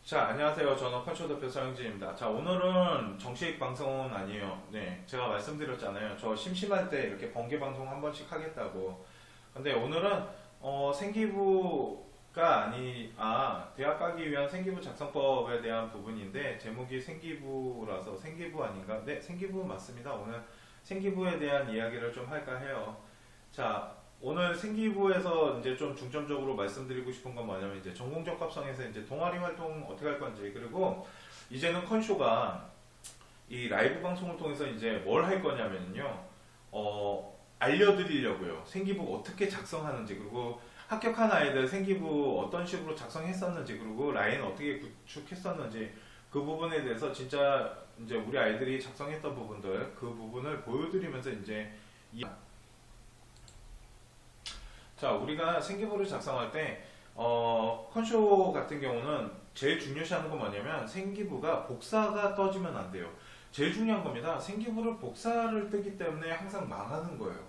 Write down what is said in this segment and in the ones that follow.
자, 안녕하세요. 저는 컨쇼 대표 서영진입니다. 자, 오늘은 정식 방송은 아니에요. 네, 제가 말씀드렸잖아요. 저 심심할 때 이렇게 번개 방송 한 번씩 하겠다고. 근데 오늘은 생기부가 대학 가기 위한 생기부 작성법에 대한 부분인데 제목이 생기부라서 생기부 아닌가? 네, 생기부 맞습니다. 오늘 생기부에 대한 이야기를 좀 할까 해요. 자, 오늘 생기부에서 이제 좀 중점적으로 말씀드리고 싶은 건 뭐냐면 이제 전공 적합성에서 이제 동아리 활동 어떻게 할 건지, 그리고 이제는 컨쇼가 이 라이브 방송을 통해서 이제 뭘 할 거냐면요. 알려드리려고요. 생기부 어떻게 작성하는지, 그리고 합격한 아이들 생기부 어떤 식으로 작성했었는지, 그리고 라인 어떻게 구축했었는지, 그 부분에 대해서 진짜 이제 우리 아이들이 작성했던 부분들, 그 부분을 보여드리면서 이제 자, 우리가 생기부를 작성할 때, 컨쇼 같은 경우는 제일 중요시하는 건 뭐냐면 생기부가 복사가 떠지면 안 돼요. 제일 중요한 겁니다. 생기부를 복사를 뜨기 때문에 항상 망하는 거예요.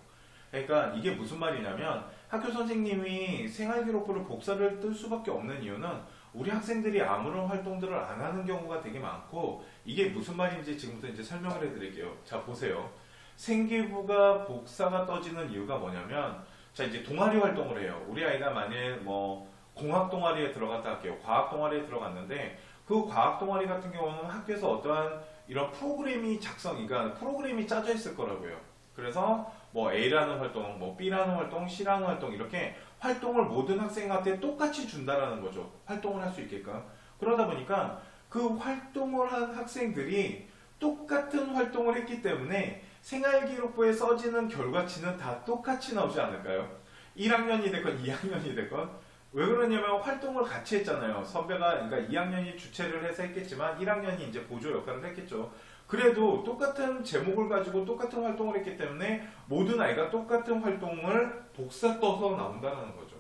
그러니까 이게 무슨 말이냐면 학교 선생님이 생활기록부를 복사를 뜰 수밖에 없는 이유는 우리 학생들이 아무런 활동들을 안 하는 경우가 되게 많고, 이게 무슨 말인지 지금부터 이제 설명을 해드릴게요. 자, 보세요. 생기부가 복사가 떠지는 이유가 뭐냐면, 자, 이제 동아리 활동을 해요. 우리 아이가 만일 뭐 공학 동아리에 들어갔다 할게요. 과학 동아리에 들어갔는데 그 과학 동아리 같은 경우는 학교에서 어떠한 이런 그러니까 프로그램이 짜져 있을 거라고요. 그래서 뭐 A라는 활동, 뭐 B라는 활동, C라는 활동, 이렇게 활동을 모든 학생한테 똑같이 준다라는 거죠. 활동을 할 수 있게끔. 그러다 보니까 그 활동을 한 학생들이 똑같은 활동을 했기 때문에 생활기록부에 써지는 결과치는 다 똑같이 나오지 않을까요? 1학년이 됐건 2학년이 됐건. 왜 그러냐면 활동을 같이 했잖아요. 선배가, 그러니까 2학년이 주최를 해서 했겠지만 1학년이 이제 보조 역할을 했겠죠. 그래도 똑같은 제목을 가지고 똑같은 활동을 했기 때문에 모든 아이가 똑같은 활동을 복사 떠서 나온다는 거죠.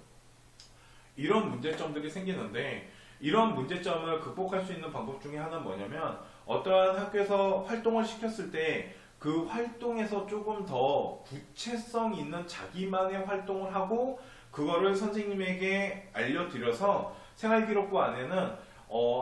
이런 문제점들이 생기는데, 이런 문제점을 극복할 수 있는 방법 중에 하나는 뭐냐면, 어떠한 학교에서 활동을 시켰을 때 그 활동에서 조금 더 구체성 있는 자기만의 활동을 하고 그거를 선생님에게 알려드려서 생활기록부 안에는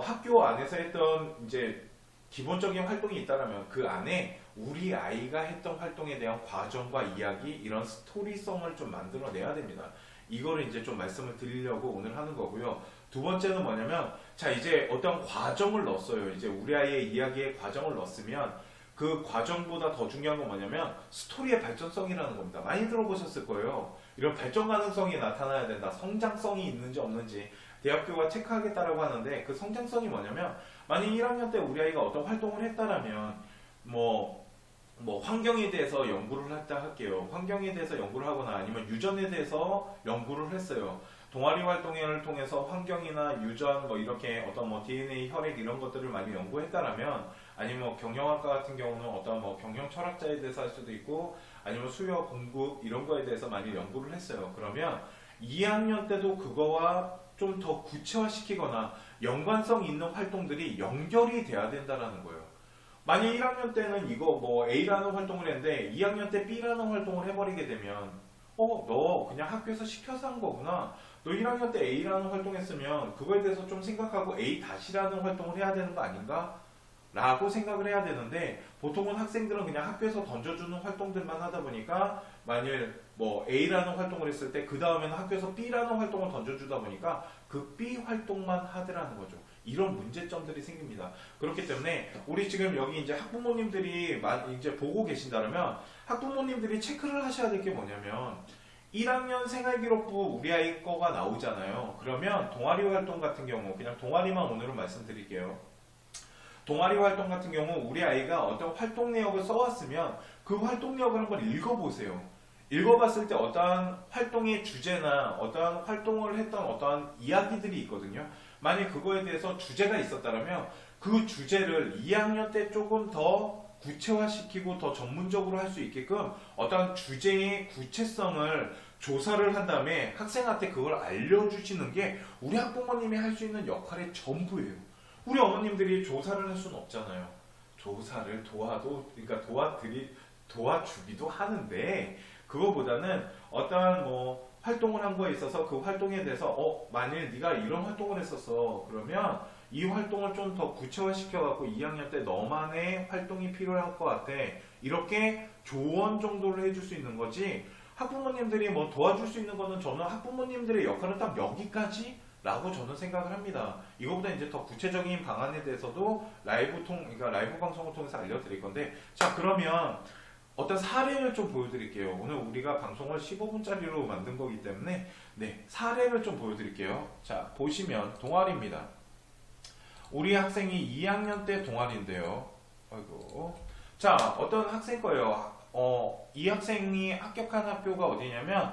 학교 안에서 했던 이제 기본적인 활동이 있다면 그 안에 우리 아이가 했던 활동에 대한 과정과 이야기, 이런 스토리성을 좀 만들어내야 됩니다. 이거를 이제 좀 말씀을 드리려고 오늘 하는 거고요. 두 번째는 뭐냐면, 자, 이제 어떤 과정을 넣었어요. 이제 우리 아이의 이야기에 과정을 넣었으면 그 과정보다 더 중요한 건 뭐냐면 스토리의 발전성이라는 겁니다. 많이 들어보셨을 거예요. 이런 발전 가능성이 나타나야 된다. 성장성이 있는지 없는지 대학교가 체크하겠다라고 하는데, 그 성장성이 뭐냐면, 만약 1학년 때 우리 아이가 어떤 활동을 했다라면 환경에 대해서 연구를 했다 할게요. 환경에 대해서 연구를 하거나 아니면 유전에 대해서 연구를 했어요. 동아리 활동을 통해서 환경이나 유전, 이렇게 어떤 DNA, 혈액 이런 것들을 많이 연구했다라면, 아니면 경영학과 같은 경우는 어떤 경영 철학자에 대해서 할 수도 있고, 아니면 수요 공급 이런 거에 대해서 많이 연구를 했어요. 그러면 2학년 때도 그거와 좀 더 구체화시키거나 연관성 있는 활동들이 연결이 돼야 된다라는 거예요. 만약 1학년 때는 이거 A라는 활동을 했는데 2학년 때 B라는 활동을 해버리게 되면 너 그냥 학교에서 시켜서 한 거구나. 너 1학년 때 A라는 활동했으면 그거에 대해서 좀 생각하고 A-라는 활동을 해야 되는 거 아닌가? 라고 생각을 해야 되는데, 보통은 학생들은 그냥 학교에서 던져주는 활동들만 하다 보니까 만일 A라는 활동을 했을 때 그 다음에는 학교에서 B라는 활동을 던져주다 보니까 그 B 활동만 하더라는 거죠. 이런 문제점들이 생깁니다. 그렇기 때문에 우리 지금 여기 이제 학부모님들이 이제 보고 계신다면 학부모님들이 체크를 하셔야 될 게 뭐냐면, 1학년 생활기록부 우리 아이 거가 나오잖아요. 그러면 동아리 활동 같은 경우, 그냥 동아리만 오늘은 말씀드릴게요. 동아리 활동 같은 경우 우리 아이가 어떤 활동 내역을 써왔으면 그 활동 내역을 한번 읽어보세요. 읽어봤을 때 어떠한 활동의 주제나 어떠한 활동을 했던 어떠한 이야기들이 있거든요. 만약 그거에 대해서 주제가 있었다면 그 주제를 2학년 때 조금 더 구체화시키고 더 전문적으로 할 수 있게끔 어떠한 주제의 구체성을 조사를 한 다음에 학생한테 그걸 알려주시는 게 우리 학부모님이 할 수 있는 역할의 전부예요. 우리 어머님들이 조사를 할 수는 없잖아요. 조사를 도와주기도 하는데, 그거보다는 어떠한 활동을 한 거에 있어서 그 활동에 대해서 만일 네가 이런 활동을 했었어 그러면 이 활동을 좀 더 구체화시켜 갖고 2학년 때 너만의 활동이 필요할 것 같아 이렇게 조언 정도를 해줄 수 있는 거지. 학부모님들이 뭐 도와줄 수 있는 거는 저는 학부모님들의 역할은 딱 여기까지 라고 저는 생각을 합니다. 이거보다 이제 더 구체적인 방안에 대해서도 그러니까 라이브 방송을 통해서 알려드릴 건데, 자, 그러면 어떤 사례를 좀 보여드릴게요. 오늘 우리가 방송을 15분짜리로 만든 거기 때문에, 네, 사례를 좀 보여드릴게요. 자, 보시면 동아리입니다. 우리 학생이 2학년 때 동아리인데요. 아이고. 자, 어떤 학생 거예요. 이 학생이 합격한 학교가 어디냐면,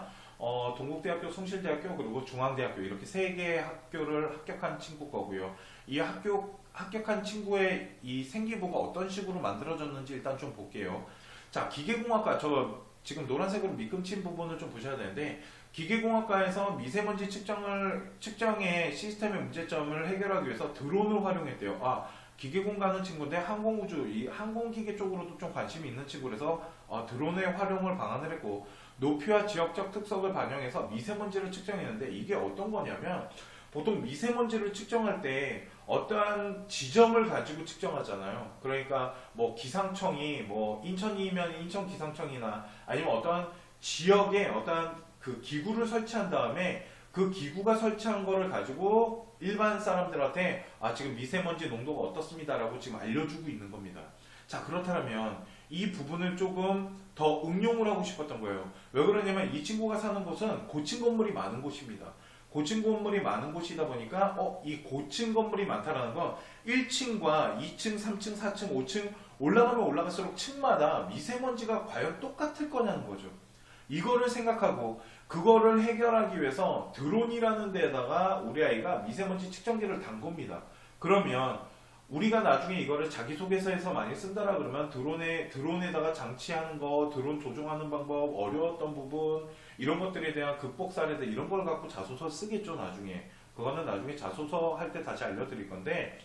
동국대학교, 숭실대학교, 그리고 중앙대학교 이렇게 세 개의 학교를 합격한 친구 거고요. 이 합격한 친구의 이 생기부가 어떤 식으로 만들어졌는지 일단 좀 볼게요. 자, 기계공학과, 저 지금 노란색으로 밑금친 부분을 좀 보셔야 되는데, 기계공학과에서 미세먼지 측정의 시스템의 문제점을 해결하기 위해서 드론을 활용했대요. 기계공 가는 친구인데 항공우주, 이 항공기계 쪽으로도 좀 관심이 있는 친구라서 드론의 활용을 방안을 했고, 높이와 지역적 특성을 반영해서 미세먼지를 측정했는데 이게 어떤 거냐면 보통 미세먼지를 측정할 때 어떠한 지점을 가지고 측정하잖아요. 그러니까 뭐 기상청이 뭐 인천이면 인천 기상청이나 아니면 어떠한 지역에 어떠한 그 기구를 설치한 다음에 그 기구가 설치한 거를 가지고 일반 사람들한테 지금 미세먼지 농도가 어떻습니다라고 지금 알려주고 있는 겁니다. 자, 그렇다면 이 부분을 조금 더 응용을 하고 싶었던 거예요. 왜 그러냐면 이 친구가 사는 곳은 고층 건물이 많은 곳입니다. 고층 건물이 많은 곳이다 보니까 이 고층 건물이 많다라는 건 1층과 2층, 3층, 4층, 5층 올라가면 올라갈수록 층마다 미세먼지가 과연 똑같을 거냐는 거죠. 이거를 생각하고 그거를 해결하기 위해서 드론이라는 데다가 우리 아이가 미세먼지 측정기를 단 겁니다. 그러면 우리가 나중에 이거를 자기소개서에서 많이 쓴다라 그러면 드론에다가 장치하는 거, 드론 조종하는 방법, 어려웠던 부분 이런 것들에 대한 극복 사례들 이런 걸 갖고 자소서 쓰겠죠 나중에. 그거는 나중에 자소서 할 때 다시 알려드릴 건데,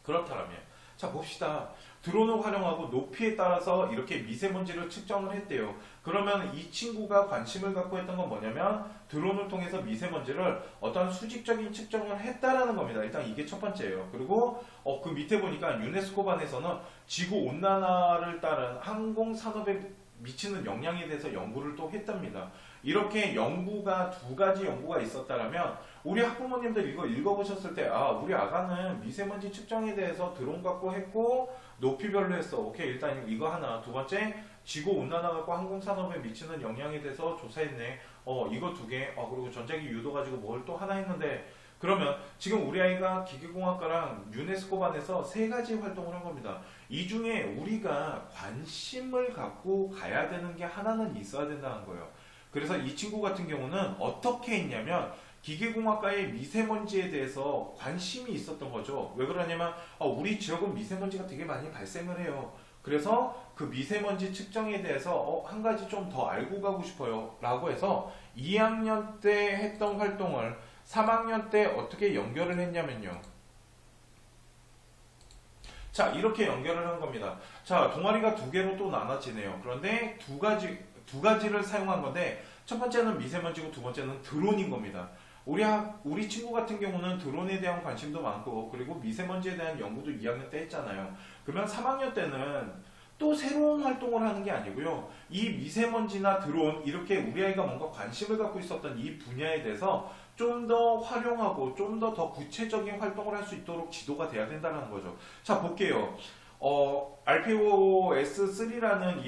그렇다면 자 봅시다. 드론을 활용하고 높이에 따라서 이렇게 미세먼지를 측정을 했대요. 그러면 이 친구가 관심을 갖고 했던 건 뭐냐면 드론을 통해서 미세먼지를 어떤 수직적인 측정을 했다라는 겁니다. 일단 이게 첫 번째예요. 그리고 그 밑에 보니까 유네스코반에서는 지구온난화를 따른 항공산업에 미치는 영향에 대해서 연구를 또 했답니다. 이렇게 연구가 두 가지 연구가 있었다라면 우리 학부모님들 이거 읽어보셨을 때 우리 아가는 미세먼지 측정에 대해서 드론 갖고 했고 높이별로 했어. 오케이, 일단 이거 하나. 두 번째, 지구온난화 갖고 항공산업에 미치는 영향에 대해서 조사했네. 이거 두 개. 그리고 전자기 유도 가지고 뭘 또 하나 했는데, 그러면 지금 우리 아이가 기계공학과랑 유네스코반에서 세 가지 활동을 한 겁니다. 이 중에 우리가 관심을 갖고 가야 되는 게 하나는 있어야 된다는 거예요. 그래서 이 친구 같은 경우는 어떻게 했냐면 기계공학과의 미세먼지에 대해서 관심이 있었던 거죠. 왜 그러냐면 우리 지역은 미세먼지가 되게 많이 발생을 해요. 그래서 그 미세먼지 측정에 대해서 한 가지 좀 더 알고 가고 싶어요 라고 해서 2학년 때 했던 활동을 3학년 때 어떻게 연결을 했냐면요. 자, 이렇게 연결을 한 겁니다. 자, 동아리가 두 개로 또 나눠지네요. 그런데 두 가지를 사용한 건데, 첫 번째는 미세먼지고 두 번째는 드론인 겁니다. 우리 친구 같은 경우는 드론에 대한 관심도 많고, 그리고 미세먼지에 대한 연구도 2학년 때 했잖아요. 그러면 3학년 때는 또 새로운 활동을 하는 게 아니고요. 이 미세먼지나 드론, 이렇게 우리 아이가 뭔가 관심을 갖고 있었던 이 분야에 대해서 좀 더 활용하고 좀 더 구체적인 활동을 할 수 있도록 지도가 돼야 된다는 거죠. 자, 볼게요. RPOS3라는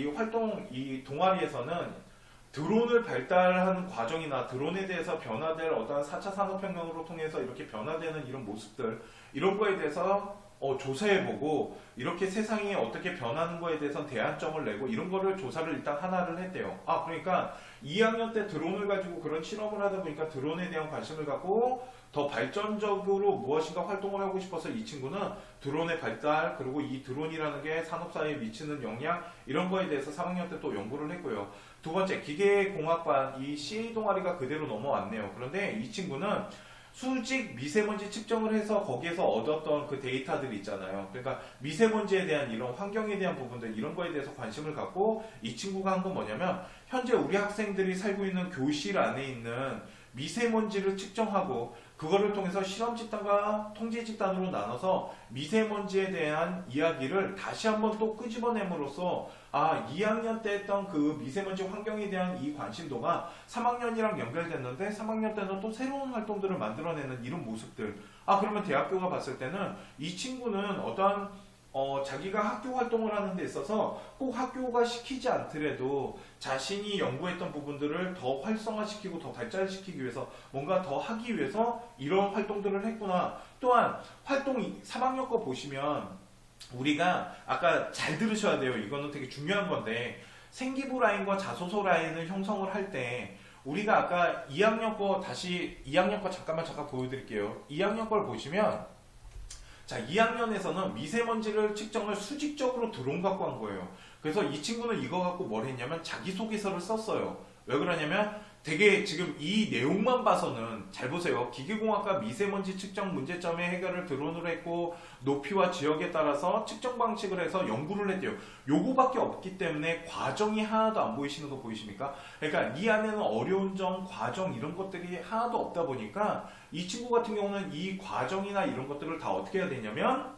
이 동아리에서는 드론을 발달하는 과정이나 드론에 대해서 변화될 어떤 4차 산업혁명으로 통해서 이렇게 변화되는 이런 모습들, 이런 거에 대해서 조사해보고 이렇게 세상이 어떻게 변하는 거에 대해서 대안점을 내고 이런 거를 조사를 일단 하나를 했대요. 그러니까 2학년 때 드론을 가지고 그런 실험을 하다 보니까 드론에 대한 관심을 갖고 더 발전적으로 무엇인가 활동을 하고 싶어서 이 친구는 드론의 발달, 그리고 이 드론이라는 게 산업사회에 미치는 영향, 이런 거에 대해서 3학년 때 또 연구를 했고요. 두 번째, 기계공학반 이 CA 동아리가 그대로 넘어왔네요. 그런데 이 친구는 수직 미세먼지 측정을 해서 거기에서 얻었던 그 데이터들이 있잖아요. 그러니까 미세먼지에 대한 이런 환경에 대한 부분들 이런 거에 대해서 관심을 갖고 이 친구가 한 건 뭐냐면 현재 우리 학생들이 살고 있는 교실 안에 있는 미세먼지를 측정하고 그거를 통해서 실험 집단과 통제 집단으로 나눠서 미세먼지에 대한 이야기를 다시 한번 또 끄집어냄으로써 2학년 때 했던 그 미세먼지 환경에 대한 이 관심도가 3학년이랑 연결됐는데 3학년 때는 또 새로운 활동들을 만들어내는 이런 모습들. 그러면 대학교가 봤을 때는 이 친구는 어떠한 자기가 학교 활동을 하는 데 있어서 꼭 학교가 시키지 않더라도 자신이 연구했던 부분들을 더 활성화시키고 더 발전시키기 위해서 뭔가 더 하기 위해서 이런 활동들을 했구나. 또한 활동 3학년 거 보시면 우리가 아까 잘 들으셔야 돼요. 이거는 되게 중요한 건데 생기부 라인과 자소서 라인을 형성을 할 때 우리가 아까 2학년 거 다시 2학년 거 잠깐 보여드릴게요. 2학년 걸 보시면 자, 2학년에서는 미세먼지를 측정을 수직적으로 드론 갖고 한 거예요. 그래서 이 친구는 이거 갖고 뭘 했냐면 자기소개서를 썼어요. 왜 그러냐면 되게 지금 이 내용만 봐서는 잘 보세요. 기계공학과 미세먼지 측정 문제점의 해결을 드론으로 했고 높이와 지역에 따라서 측정 방식을 해서 연구를 했대요. 요거밖에 없기 때문에 과정이 하나도 안 보이시는 거 보이십니까? 그러니까 이 안에는 어려운 점, 과정 이런 것들이 하나도 없다 보니까 이 친구 같은 경우는 이 과정이나 이런 것들을 다 어떻게 해야 되냐면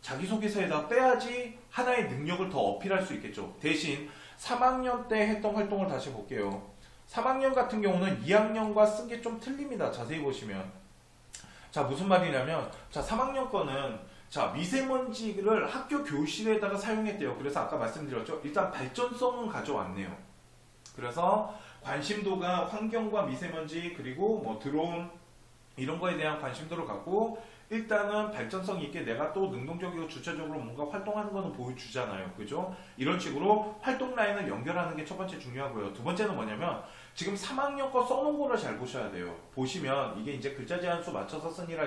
자기소개서에다 빼야지 하나의 능력을 더 어필할 수 있겠죠. 대신 3학년 때 했던 활동을 다시 볼게요. 3학년 같은 경우는 2학년과 쓴 게 좀 틀립니다. 자세히 보시면. 자, 무슨 말이냐면, 자, 3학년 거는, 자, 미세먼지를 학교 교실에다가 사용했대요. 그래서 아까 말씀드렸죠. 일단 발전성은 가져왔네요. 그래서 관심도가 환경과 미세먼지, 그리고 뭐 드론, 이런 거에 대한 관심도를 갖고, 일단은 발전성 있게 내가 또 능동적이고 주체적으로 뭔가 활동하는 거는 보여주잖아요. 그죠? 이런 식으로 활동 라인을 연결하는 게 첫 번째 중요하고요. 두 번째는 뭐냐면 지금 3학년 거 써놓은 거를 잘 보셔야 돼요. 보시면 이게 이제 글자 제한수 맞춰서 쓰니라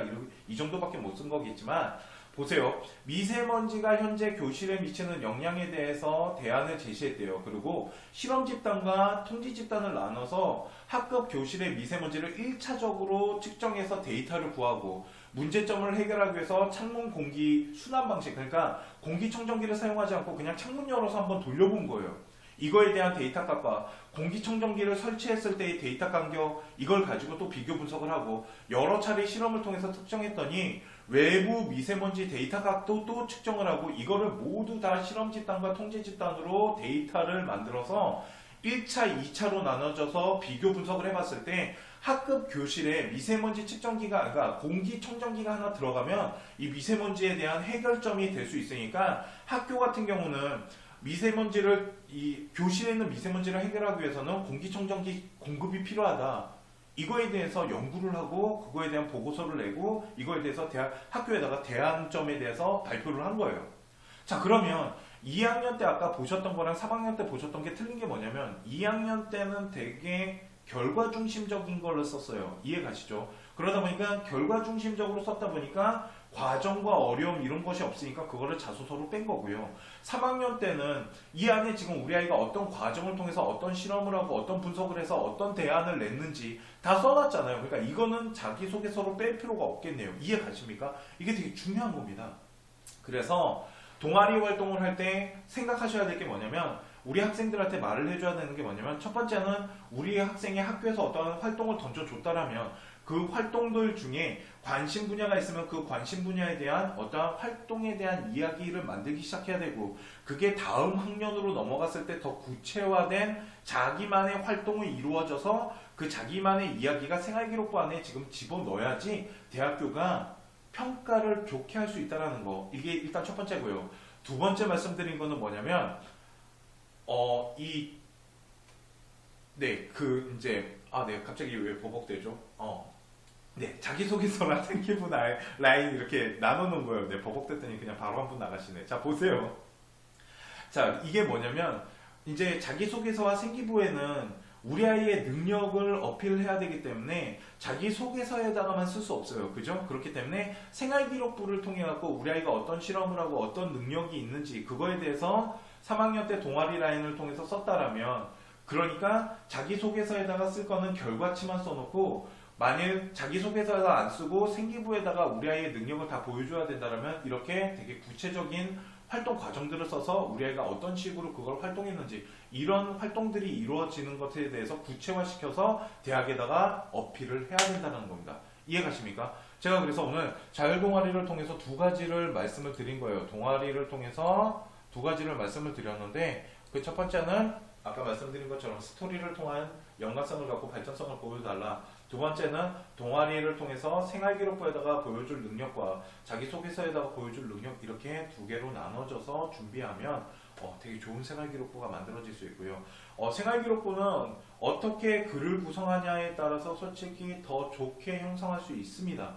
이 정도밖에 못 쓴 거겠지만 보세요. 미세먼지가 현재 교실에 미치는 영향에 대해서 대안을 제시했대요. 그리고 실험 집단과 통지 집단을 나눠서 학급 교실의 미세먼지를 1차적으로 측정해서 데이터를 구하고 문제점을 해결하기 위해서 창문 공기 순환 방식, 그러니까 공기청정기를 사용하지 않고 그냥 창문 열어서 한번 돌려본 거예요. 이거에 대한 데이터 값과 공기청정기를 설치했을 때의 데이터 간격, 이걸 가지고 또 비교 분석을 하고 여러 차례 실험을 통해서 특정했더니 외부 미세먼지 데이터 값도 또 측정을 하고 이거를 모두 다 실험 집단과 통제 집단으로 데이터를 만들어서 1차, 2차로 나눠져서 비교 분석을 해봤을 때 학급 교실에 미세먼지 측정기가, 그러니까 공기청정기가 하나 들어가면 이 미세먼지에 대한 해결점이 될 수 있으니까 학교 같은 경우는 미세먼지를, 이 교실에 있는 미세먼지를 해결하기 위해서는 공기청정기 공급이 필요하다. 이거에 대해서 연구를 하고 그거에 대한 보고서를 내고 이거에 대해서 학교에다가 대안점에 대해서 발표를 한 거예요. 자, 그러면 2학년 때 아까 보셨던 거랑 3학년 때 보셨던 게 틀린 게 뭐냐면 2학년 때는 되게 결과 중심적인 걸로 썼어요. 이해 가시죠? 그러다 보니까 결과 중심적으로 썼다 보니까 과정과 어려움 이런 것이 없으니까 그거를 자소서로 뺀 거고요. 3학년 때는 이 안에 지금 우리 아이가 어떤 과정을 통해서 어떤 실험을 하고 어떤 분석을 해서 어떤 대안을 냈는지 다 써놨잖아요. 그러니까 이거는 자기소개서로 뺄 필요가 없겠네요. 이해 가십니까? 이게 되게 중요한 겁니다. 그래서 동아리 활동을 할 때 생각하셔야 될 게 뭐냐면 우리 학생들한테 말을 해줘야 되는 게 뭐냐면 첫 번째는 우리 학생이 학교에서 어떤 활동을 던져줬다라면 그 활동들 중에 관심 분야가 있으면 그 관심 분야에 대한 어떠한 활동에 대한 이야기를 만들기 시작해야 되고 그게 다음 학년으로 넘어갔을 때 더 구체화된 자기만의 활동이 이루어져서 그 자기만의 이야기가 생활기록부 안에 지금 집어넣어야지 대학교가 평가를 좋게 할 수 있다는 거. 이게 일단 첫 번째고요. 두 번째 말씀드린 거는 뭐냐면 갑자기 왜 버벅대죠? 자기소개서랑 생기부 라인 이렇게 나눠놓은 거예요. 버벅댔더니 그냥 바로 한 분 나가시네. 자, 보세요. 자, 이게 뭐냐면, 이제 자기소개서와 생기부에는 우리 아이의 능력을 어필해야 되기 때문에 자기소개서에다가만 쓸 수 없어요. 그죠? 그렇기 때문에 생활기록부를 통해 갖고 우리 아이가 어떤 실험을 하고 어떤 능력이 있는지 그거에 대해서 3학년 때 동아리 라인을 통해서 썼다라면 그러니까 자기소개서에다가 쓸 거는 결과치만 써놓고 만일 자기소개서가 안 쓰고 생기부에다가 우리 아이의 능력을 다 보여줘야 된다면 이렇게 되게 구체적인 활동 과정들을 써서 우리 아이가 어떤 식으로 그걸 활동했는지 이런 활동들이 이루어지는 것에 대해서 구체화시켜서 대학에다가 어필을 해야 된다는 겁니다. 이해가십니까? 제가 그래서 오늘 자율동아리를 통해서 두 가지를 말씀을 드린 거예요. 동아리를 통해서 두 가지를 말씀을 드렸는데 그 첫 번째는 아까 말씀드린 것처럼 스토리를 통한 연관성을 갖고 발전성을 보여달라. 두 번째는 동아리를 통해서 생활기록부에다가 보여줄 능력과 자기소개서에다가 보여줄 능력 이렇게 두 개로 나눠져서 준비하면 되게 좋은 생활기록부가 만들어질 수 있고요. 생활기록부는 어떻게 글을 구성하냐에 따라서 솔직히 더 좋게 형성할 수 있습니다.